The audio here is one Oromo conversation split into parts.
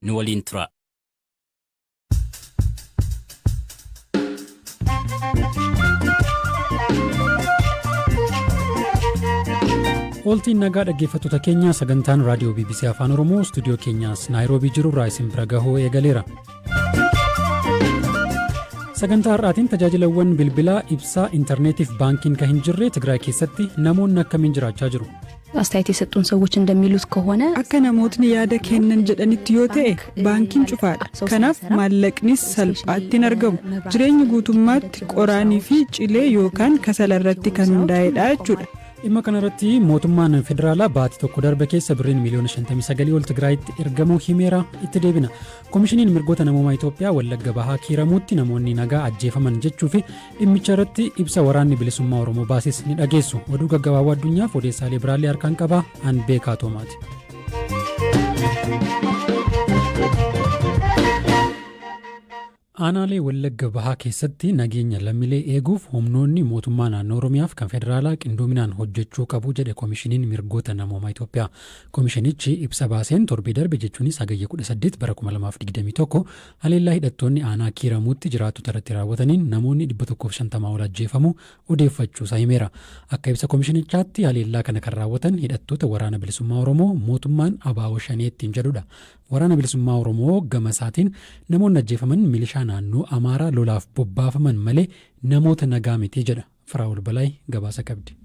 nu waliin tura. Oltiin nagaa dhaggeeffattoota keenya sagantaan raadiyoo BBC Afaan Oromoo stuudiyoo keenyaas Naayiroobii jiru irraa isin bira gahuu eegaleera. Sagantaa har'aatiin tajaajilawwan bilbilaa, ibsaa, intarneetiif baankiin kan hin jirre Tigraay keessatti namoonni akkamiin jiraachaa jiru? አስተያየት የሰጡን ሰዎች እንደሚሉት ከሆነ akka namootni yaada kennan jedhanitti yoo ta'e baankiin cufaadha. kanaaf maallaqnis salphaatti hin argamu. jireenyi guutummaatti qoraanii fi cilee yookaan kasala irratti kan hundaa'edha jechuudha. Dhimma kanarratti mootummaan federaalaa baatii tokko darbe keessa birriin miliyoona 59 ol Tigraayitti ergamuu himeera itti deebina. Koomishiniin mirgoota namoomaa Itoophiyaa Wallagga Bahaa kiiramuutti namoonni nagaa ajjeefaman jechuu fi dhimmicha irratti ibsa waraanni bilisummaa Oromoo baasis ni dhageessu. Oduu gaggabaaboo addunyaaf odeessaalee biraallee harkaan qaba an beekaa toomaati. Aanaalee Wallagga Bahaa keessatti nageenya lammiilee eeguuf humnoonni mootummaa naannoo Oromiyaaf kan federaalaa qindoominaan hojjechuu qabu jedhe koomishiniin mirgoota namoomaa Itoophiyaa. Koomishinichi ibsa baaseen torbee darbe jechuunis hagayya 18 bara 2021 haleellaa hidhattoonni aanaa kiiramuutti jiraattota irratti raawwataniin namoonni 150 ol ajjeefamuu odeeffachuusaa himeera. Akka ibsa koomishinichaatti haleellaa kana kan raawwatan hidhattoota waraana bilisummaa Oromoo mootummaan ABO shaneettiin jedhudha. Waraana bilisummaa Oromoo gama isaatiin namoonni ajjeefaman milishaa naannoo Amaaraa lolaaf bobbaafaman malee namoota nagaa miti jedha. Firaa'ol Balaay gabaasa qabdi.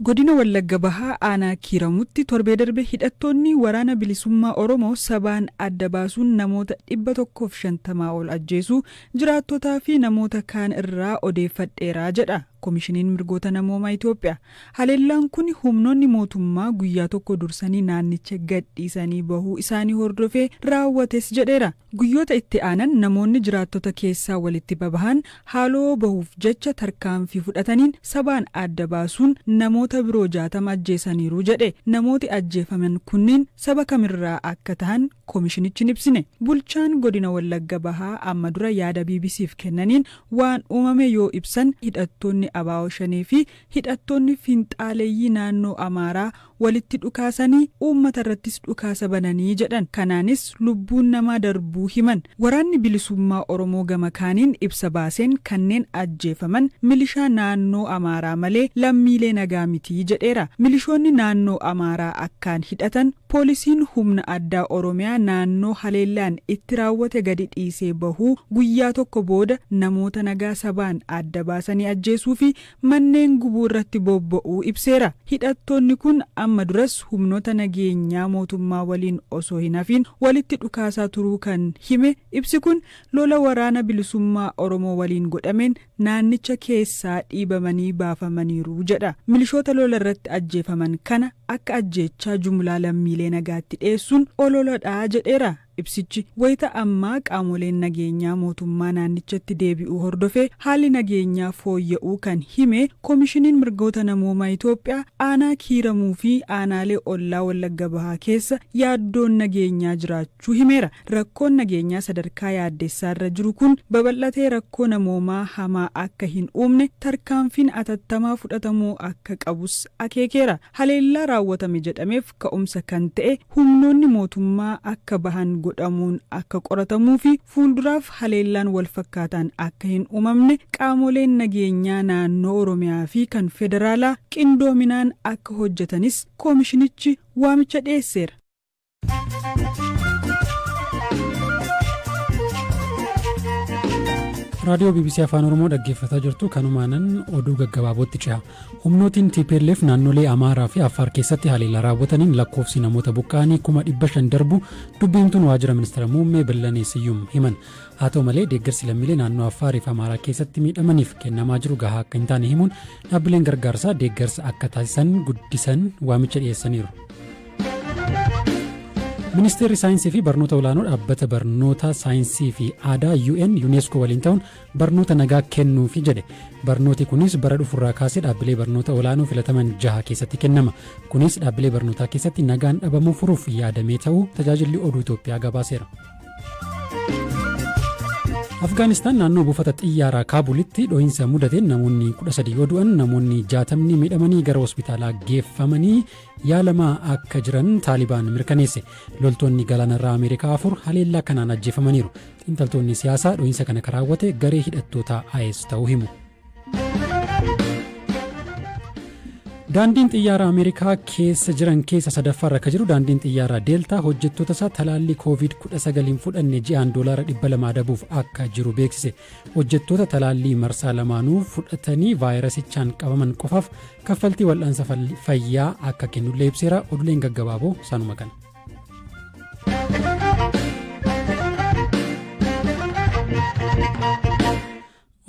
Godina Wallagga Bahaa aanaa kiiramuutti torbee darbe hidhattoonni waraana bilisummaa Oromoo sabaan adda baasuun namoota 150 ol ajjeesuu jiraattotaa fi namoota kaan irraa odeeffadheeraa jedha koomishiniin mirgoota namoomaa Itoophiyaa. Haleellaan kun humnoonni mootummaa guyyaa tokko dursanii naannicha gadhiisanii bahuu isaanii hordofee raawwates jedheera. Guyyoota itti aanan namoonni jiraattota keessaa walitti babahan haaloo bahuuf jecha tarkaanfii fudhataniin sabaan adda baasuun namoota biroo 60 ajjeesaniiru jedhe. Namooti ajjeefaman kunniin saba kamirraa akka ta'an koomishinichi ibsine. Bulchaan godina Wallagga Bahaa amma dura yaada BBCf kennaniin waan uumame yoo ibsan hidhattoonni ABO shanee fi hidhattoonni finxaaleeyyii naannoo Amaaraa walitti dhukaasanii uummata irrattis dhukaasa bananii jedhan. Kanaanis lubbuun namaa darbuu himan. Waraanni bilisummaa Oromoo gama kaaniin ibsa baaseen kanneen ajjeefaman milishaa naannoo Amaaraa malee lammiilee nagaa miti jedheera. Milishoonni naannoo Amaaraa akkaan hidhatan poolisiin humna addaa Oromiyaa naannoo haleellaan itti raawwate gadi dhiisee bahuu guyyaa tokko booda namoota nagaa sabaan adda baasanii ajjeesuu fi manneen gubuu irratti bobba'uu ibseera. Hidhattoonni kun amma duras humnoota nageenyaa mootummaa waliin osoo hin hafin walitti dhukaasaa turuu kan hime ibsi kun lola waraana bilisummaa Oromoo waliin godhameen naannicha keessaa dhiibamanii baafamaniiru jedha. Milishoota lola irratti ajjeefaman kana akka ajjeechaa jumlaa lammiilee nagaatti dhiyeessuun ololodhaa jedheera. Ibsichi wayita ammaa qaamoleen nageenyaa mootummaa naannichatti deebi'uu hordofee haalli nageenyaa fooyya'uu kan hime koomishiniin mirgoota namoomaa Itoophiyaa aanaa kiiramuu fi aanaalee ollaa Wallagga Bahaa keessa yaaddoon nageenyaa jiraachuu himeera. Rakkoon nageenyaa sadarkaa yaaddessaa irra jiru kun babal'atee rakkoo namoomaa hamaa akka hin uumne tarkaanfiin atattamaa fudhatamuu akka qabus akeekeera. Haleellaa raawwatame jedhameef ka'umsa kan ta'e humnoonni mootummaa akka bahan godhamuun akka qoratamuu fi fuulduraaf haleellaan wal fakkaataan akka hin uumamne qaamoleen nageenyaa naannoo Oromiyaa fi kan federaalaa qindoominaan akka hojjetanis koomishinichi waamicha dhiyeesseera. Raadiyoo BBC Afaan Oromoo dhaggeeffataa jirtu kanumaanan oduu gaggabaabootti ce'a. Humnootiin TPLF naannolee Amaaraa fi Affaar keessatti haleellaa raawwataniin lakkoofsi namoota buqqaanii 500 darbu dubbiimtuun waajjira ministeera muummee Billanee Siyyum himan. Haa ta'u malee deeggarsi lammiilee naannoo Affaar fi Amaaraa keessatti miidhamaniif kennamaa jiru gahaa akka hin taane himuun dhaabbileen gargaarsaa deeggarsa akka taasisan guddisan waamicha dhiyeessaniiru. Ministeerri saayinsii fi barnoota olaanoo dhaabbata barnoota saayinsii fi aadaa UN UNESCO waliin ta'uun barnoota nagaa kennuufi jedhe. Barnooti kunis bara dhufurraa kaasee dhaabbilee barnoota olaanoo filataman 6 keessatti kennama. Kunis dhaabbilee barnootaa keessatti nagaan dhabamuu furuuf yaadamee ta'uu tajaajilli oduu Itoophiyaa gabaaseera. Afgaanistaan naannoo buufata xiyyaaraa Kaabulitti dho'iinsa mudateen namoonni 13 yoo du'an namoonni 60 miidhamanii gara hospitaalaa geeffamanii yaalamaa akka jiran Taalibaan mirkaneesse. Loltoonni galaanarraa Ameerikaa 4 haleellaa kanaan ajjeefamaniiru. Xiinxaltoonni siyaasaa dho'iinsa kana raawwate garee hidhattoota IS ta'uu himu. Daandiin xiyyaaraa Ameerikaa keessa jiran keessa sadaffaarra akka jiru daandiin xiyyaaraa Deeltaa hojjettoota isaa talaallii COVID-19 fudhanne ji'aan $200 adabuuf akka jiru beeksise. Hojjettoota talaallii marsaa lamaanuu fudhatanii vaayirasichaan qabaman qofaaf kaffaltii wal'aansa fayyaa akka kennullee ibseera. Oduuleen gaggabaaboo sanuma kana.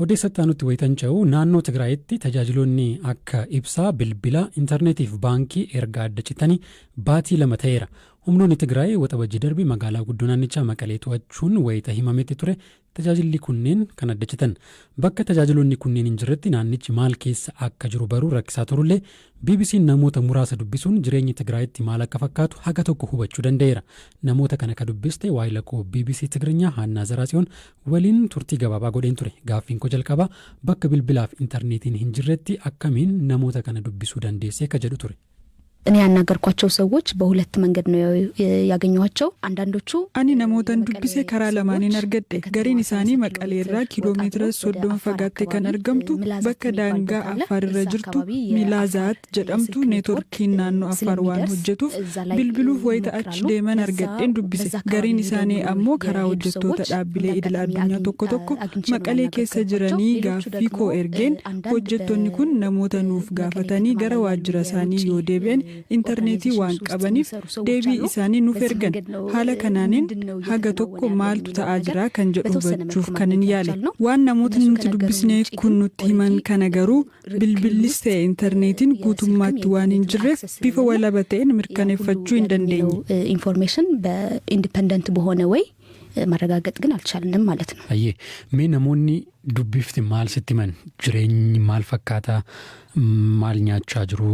Odeessatti nutti wayitanca'u naannoo Tigraayitti tajaajiloonni akka ibsaa, bilbila, intarneetii fi baankii erga adda citanii baatii 2 ta'eera. Humnoonni Tigraay waxabajjii darbii magaalaa guddoo naannichaa Maqalee to'achuun wayita himametti ture. Tajaajilli kunneen kan adda citan. Bakka tajaajiloonni kunneen hin jirretti naannichi maal keessa akka jiru baruu rakkisaa turullee BBC'n namoota muraasa dubbisuun jireenyi Tigraayitti maal akka fakkaatu haga tokko hubachuu danda'eera. Namoota kana ka dubbiste waayilakoo BBC Tigrinya Haannaa Zaraasiyoon waliin turtii gabaabaa godheen ture. Gaaffiin koo jalqabaa bakka bilbilaaf intarneetiin hin jirretti akkamiin namoota kana dubbisuu dandeesse akka jedhu ture. እኔ ያናገርኳቸው ሰዎች በሁለት መንገድ ነው ያገኘኋቸው። አንዳንዶቹ አኒ ናሞታን ዱብሴ ከራ ለማኔን አርገደ ገሪን ኢሳኒ መቀሌራ ኪሎ ሜትር ሶዶን ፈጋቴ ከን አርገምቱ በከ ዳንጋ አፋር ረጅርቱ ሚላዛት ጀደምቱ ኔትወርኪን ናኖ አፋር ዋን ሆጀቱፍ bilbiluuf wayita achi deeman argadeen dubbise. Gariin isaanii ammoo karaa hojjettoota dhaabbilee idil addunyaa tokko tokko Maqalee keessa jiranii gaaffii koo ergeen hojjettoonni kun namoota nuuf gaafatanii gara waajjira isaanii yoo deebi'an intarneetii waan qabaniif deebii isaanii nuuf ergan. Haala kanaaniin haga tokko maaltu ta'aa jira kan jedhu hubachuuf kanin yaale. Waan namootni nuti dubbisnee kun nutti himan kana garuu bilbillis ta'e intarneetiin guutummaatti waan hin jirreef bifa walaba ta'een mirkaneeffachuu hin dandeenye. ኢንፎርሜሽን በኢንዲፔንደንት በሆነ ወይ ማረጋገጥ ግን አልቻልንም ማለት ነው። አየ ሜ namoonni dubbifti maal sitti himan jireenyi maal fakkaata maal nyaachaa jiru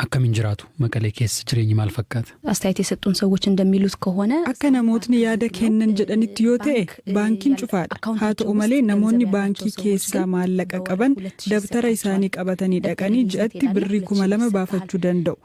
akkamiin jiraatu Maqalee keessa jireenyi maal fakkaata? አስተያየት የሰጡን ሰዎች እንደሚሉት ከሆነ akka namootni yaada kennan jedhanitti yoo ta'e baankiin cufaadha. haa ta'u malee namoonni baankii keessaa maallaqa qaban dabtara isaanii qabatanii dhaqanii ji'atti birrii 2,000 baafachuu danda'u.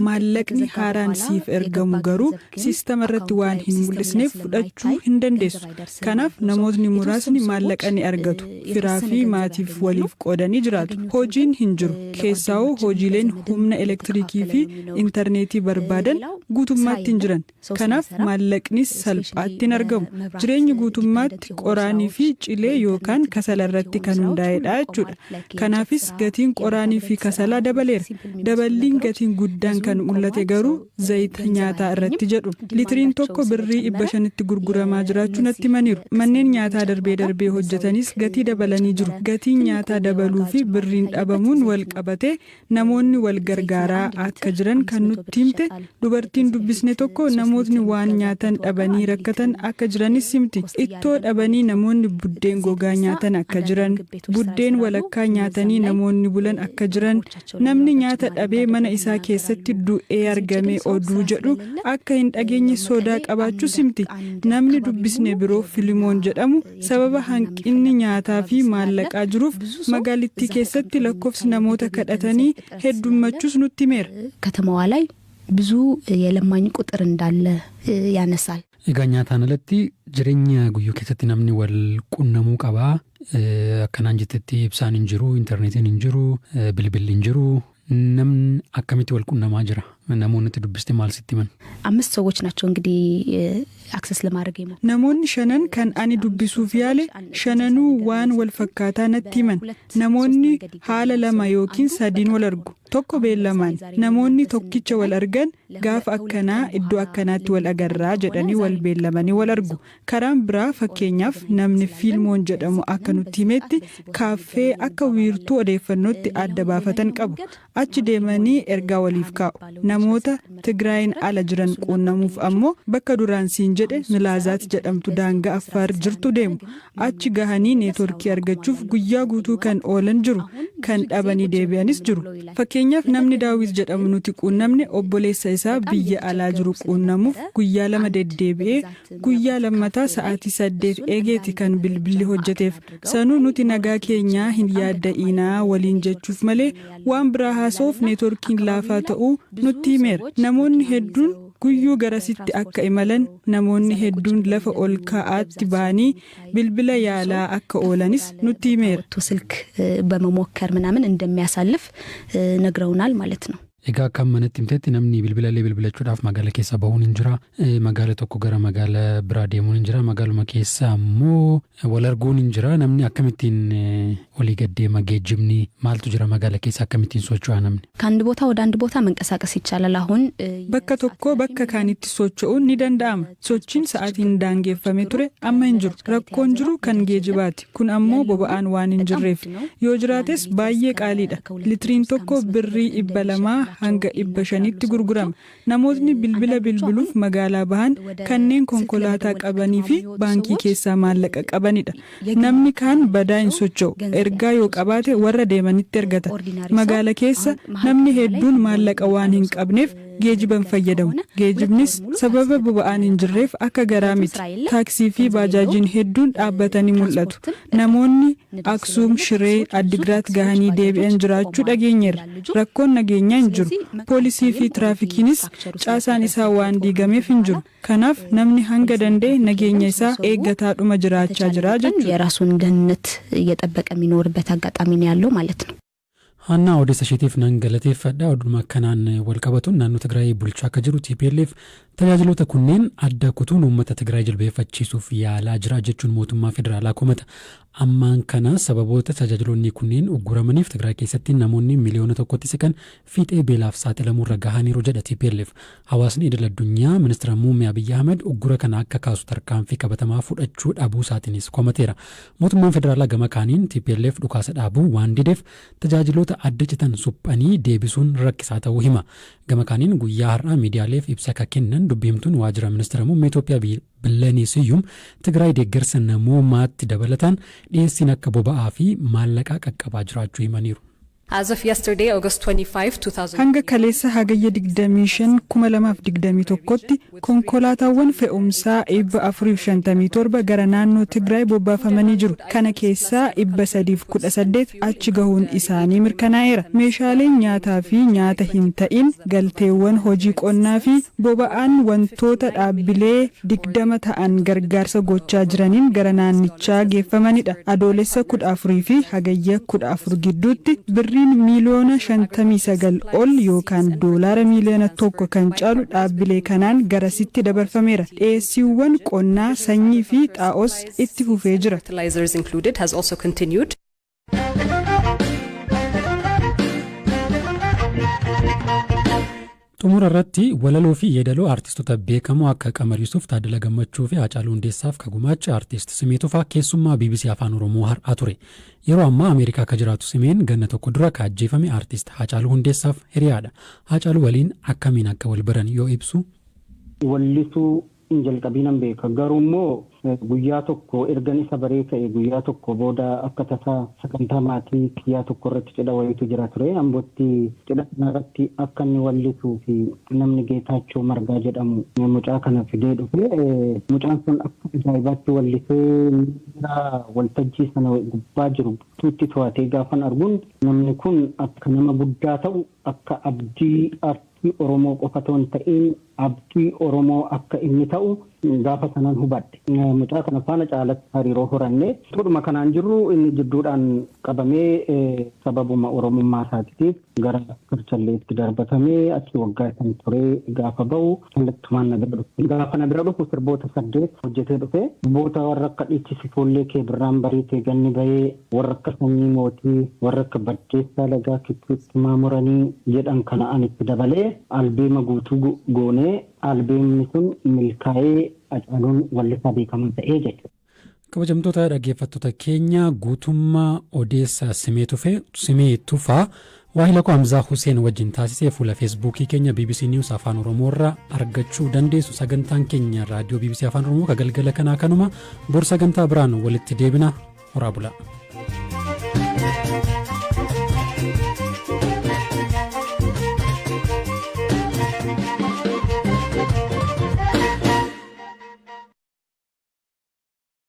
Maallaqni haaraan siif ergamu garuu siistama irratti waan hin mul'isneef fudhachuu hin dandeessu. Kanaaf namootni muraasni maallaqa ni argatu. Firaa fi maatiif waliif qoodanii jiraatu. Hojiin hin jiru. Keessaa'uu hojiileen humna elektirikii fi intarneetii barbaadan guutummaatti hin jiran. Kanaaf maallaqnis salphaatti hin argamu. Jireenyi guutummaatti qoraanii fi cilee yookaan kasala irratti kan hundaa'edha jechuudha. Kanaafis gatiin qoraanii fi kasalaa dabaleera. Daballiin gatiin guddaan kan mul'ate garuu zayita nyaataa irratti jedhu. Litiriin tokko birrii 500tti gurguramaa jiraachuu natti himaniiru. Manneen nyaataa darbee hojjetanis gatii dabalanii jiru. Gatiin nyaataa dabaluu fi birriin dhabamuun wal qabatee namoonni wal gargaaraa akka jiran kan nutti himte dubartiin dubbisne tokko namootni waan nyaatan dhabanii rakkatan akka jiranis himti. Ittoo dhabanii namoonni buddeen gogaa nyaatan akka jiran, buddeen walakkaa nyaatanii namoonni bulan akka jiran, namni nyaata dhabee mana isaa keessatti du'ee argame oduu jedhu akka hin dhageenye sodaa qabaachuu himti. Namni dubbisne biroo Filimoon jedhamu sababa hanqinni nyaataa fi maallaqaa jiruuf magaalittii keessatti lakkoofsi namoota kadhatanii heddummachuu nutti himeera. ከተማዋ ላይ ብዙ የለማኝ ቁጥር እንዳለ ያነሳል። egaa nyaataan alatti jireenya guyyuu keessatti namni wal qunnamuu qabaa. Akkanaan jettetti ibsaan hin jiru, intarneetiin hin jiru, bilbilli hin jiru. namni akkamitti wal qunnamaa jira? namoonni dubbiste maal sitti himan? 5 ሰዎች ናቸው እንግዲህ አክሰስ ለማድረግ ይመ namoonni 5 kan ani dubbisuuf yaale 5 waan wal fakkaataa natti himan. namoonni haala 2 yookiin 3 wal argu. tokko beellamaan namoonni tokkicha wal argan gaafa akkanaa iddoo akkanaatti wal agarraa jedhanii wal beellamanii wal argu. karaan biraa fakkeenyaaf namni Filimoon jedhamu akka nutti himetti kaaffee akka wiirtuu odeeffannootti adda baafatan qabu. achi deemanii ergaa waliif kaa'u. namoota Tigraayin ala jiran quunnamuuf ammoo bakka duraan siin jedhe Milaazaat jedhamtu daangaa Affaar jirtu deemu. Achi gahanii neetworkii argachuuf guyyaa guutuu kan oolan jiru, kan dhabanii deebi'anis jiru. Fakkeenyaaf namni Daawit jedhamu nuti quunnamne obboleessa isaa biyya alaa jiru quunnamuuf guyyaa 2 deddeebi'ee guyyaa lammataa sa'aatii 8 eegeeti kan bilbilli hojjeteef. Sanuu nuti nagaa keenyaa hin yaadda'inaa waliin jechuuf malee waan biraa haasa'uuf neetworkiin laafaa ta'uu nutti himeera. Namoonni hedduun guyyuu garasitti akka imalan, namoonni hedduun lafa ol ka'aatti ba'anii bilbila yaalaa akka oolanis nutti himeera. ስልክ በመሞከር ምናምን እንደሚያሳልፍ ነግረውናል ማለት ነው። Egaa akka manatti himteetti namni bilbilallee bilbilachuudhaaf magaala keessa bahuun hin jira. Magaala tokko gara magaala biraa deemuun hin jira. Magaaluma keessa ammoo wal arguun hin jira. Namni akkamittiin walii gaddeema geejjibni maaltu jira magaala keessa akkamittiin socho'a namni? ከአንድ ቦታ ወደ አንድ ቦታ መንቀሳቀስ ይቻላል። አሁን bakka tokko bakka kaanitti socho'uun ni danda'ama. Sochiin sa'aatiin daangeffamee ture amma hin jiru. Rakkoon jiru kan geejibaati. Kun ammoo boba'aan waan hin jirreef. Yoo jiraates baay'ee qaaliidha. Litiriin tokko birrii 200 hanga 500tti gurgurama. Namootni bilbila bilbiluuf magaalaa bahan kanneen konkolaataa qabanii fi baankii keessaa maallaqa qabanidha. Namni kaan badaa hin socho'u. Ergaa yoo qabaate warra deemanitti ergata. Magaala keessa namni hedduun maallaqa waan hin qabneef geejiban fayyadamu. Geejibnis sababa boba'aan hin jirreef akka garaa miti. Taaksii fi baajaajiin hedduun dhaabbatanii mul'atu. Namoonni Aksuum, Shiree, Addigraat gahanii deebi'an jiraachuu dhageenyeerra. Rakkoon nageenyaa hin jiru. Poolisii fi tiraafikiinis caasaan isaa waan diigameef hin jiru. Kanaaf namni hanga danda'e nageenya isaa eeggataadhuma jiraachaa jira jechuudha. የራሱን ደህንነት እየጠበቀ የሚኖርበት አጋጣሚ ነው ያለው ማለት ነው። Hanna odeessa isheetiif nan galateeffadha. Oduma akkanaan wal qabatuun naannoo Tigraay bulchaa akka jiru TPLF tajaajiloota kunneen adda kutuun uummata Tigraay jilbeeffachiisuuf yaalaa jira jechuun mootummaa federaalaa komata. Ammaan kana sababoota tajaajiloonni kunneen ugguramaniif Tigraay keessatti namoonni miliyoona tokkotti siqan fiixee beelaaf saaxilamuurra gahaniiru jedha TPLF. Hawaasni idil addunyaa ministeera muummee Abiyyi Ahmed uggura kana akka kaasu tarkaanfii qabatamaa fudhachuu dhabuu isaatiinis komateera. Mootummaan federaalaa gama kaaniin TPLF dhukaasa dhaabuu waan dideef tajaajiloota adda citan suphanii deebisuun rakkisaa ta'uu hima. Gama kaaniin guyyaa har'aa miidiyaaleef ibsa akka kennan dubbiimtuun waajjira ministeera muummee Itoophiyaa Bilanii Siyyum Tigraay deeggarsa namoomaatti dabalataan dhiyeessiin akka boba'aa fi maallaqaa qaqqabaa jiraachuu himaniiru. As of yesterday, August 25, 2000. Hanga kaleessa hagayya 25 2021tti konkolaataawwan fe'umsaa 457 gara naannoo Tigraay bobbaafamanii jiru. Kana keessaa 318 achi gahuun isaanii mirkanaa'eera. Meeshaaleen nyaataa fi nyaata hin ta'in, galteewwan hojii qonnaa fi boba'aan wantoota dhaabbilee 20 ta'an gargaarsa gochaa jiraniin gara naannichaa geeffamanidha. Adoolessa 14 fi hagayya 14 gidduutti birriin miliyoona 59 ol yookaan doolaara miliyoona 1 kan caalu dhaabbilee kanaan garasitti dabarfameera. Dhiyeessiiwwan qonnaa, sanyii fi xaa'os itti fufee jira. Fertilizers included has also continued. Xumura irratti walaloo fi yeedaloo aartistoota beekamoo akka Qamar Yuusuf, Taaddala Gammachuu fi Haacaaluu Hundeessaaf kagumaacha aartist Simee Tufaa keessummaa BBC Afaan Oromoo har'aa ture. Yeroo ammaa Ameerikaa akka jiraatu Simeen ganna tokko dura ka ajjeefame aartist Haacaaluu Hundeessaaf hiriyaadha. Haacaaluu waliin akkamiin akka wal baran yoo ibsu. Wallisuu hin jalqabinan beeka. Garuu immoo guyyaa tokko ergan isa baree ta'e guyyaa tokko booda akka tasaa sagantaa maatii kiyyaa tokko irratti cidha wayiitu jira ture. Ambootti cidha kanarratti akka inni wallisuu fi namni Geetaachoo Margaa jedhamu mucaa kana fidee dhufe. Mucaan sun akka ajaa'ibaatti wallisee waltajjii sana gubbaa jiru tuutti to'atee gaafan arguun namni kun akka nama guddaa ta'u akka abdii aartii Oromoo qofa otoo hin ta'in abdii Oromoo akka inni ta'u gaafa sanaan hubadhe. Mucaa kana faana caalatti hariiroo horanne. Tudhuma kanaan jirru inni jidduudhaan qabamee sababuma Oromummaa isaatiif gara Karchalleetti darbatamee achi waggaa san turee gaafa bahu kallattumaan na bira dhufe. Gaafa na bira dhufu sirboota 8 hojjetee dhufe. Sirboota warra akka dhiichisi foollee kee birraan bariitee ganni bahee warra akka sanyii mootii warra akka baddeessaa lagaa kittuutti maamuranii jedhan kana anitti dabalee albeema guutuu goonee albeemni sun milkaa'ee Hacaaluun wallisaa beekamaa ta'ee jechuudha. Kabajamtoota dhaggeeffattoota keenya guutummaa odeessa Simee Tufaa Waahila koo Hamzaa Hussein wajjin taasisee fuula feesbuukii keenya BBC News Afaan Oromoo irraa argachuu dandeessu. Sagantaan keenya raadiyoo BBC Afaan Oromoo galgala kanaa kanuma bor sagantaa biraan walitti deebina. Horaa bulaa.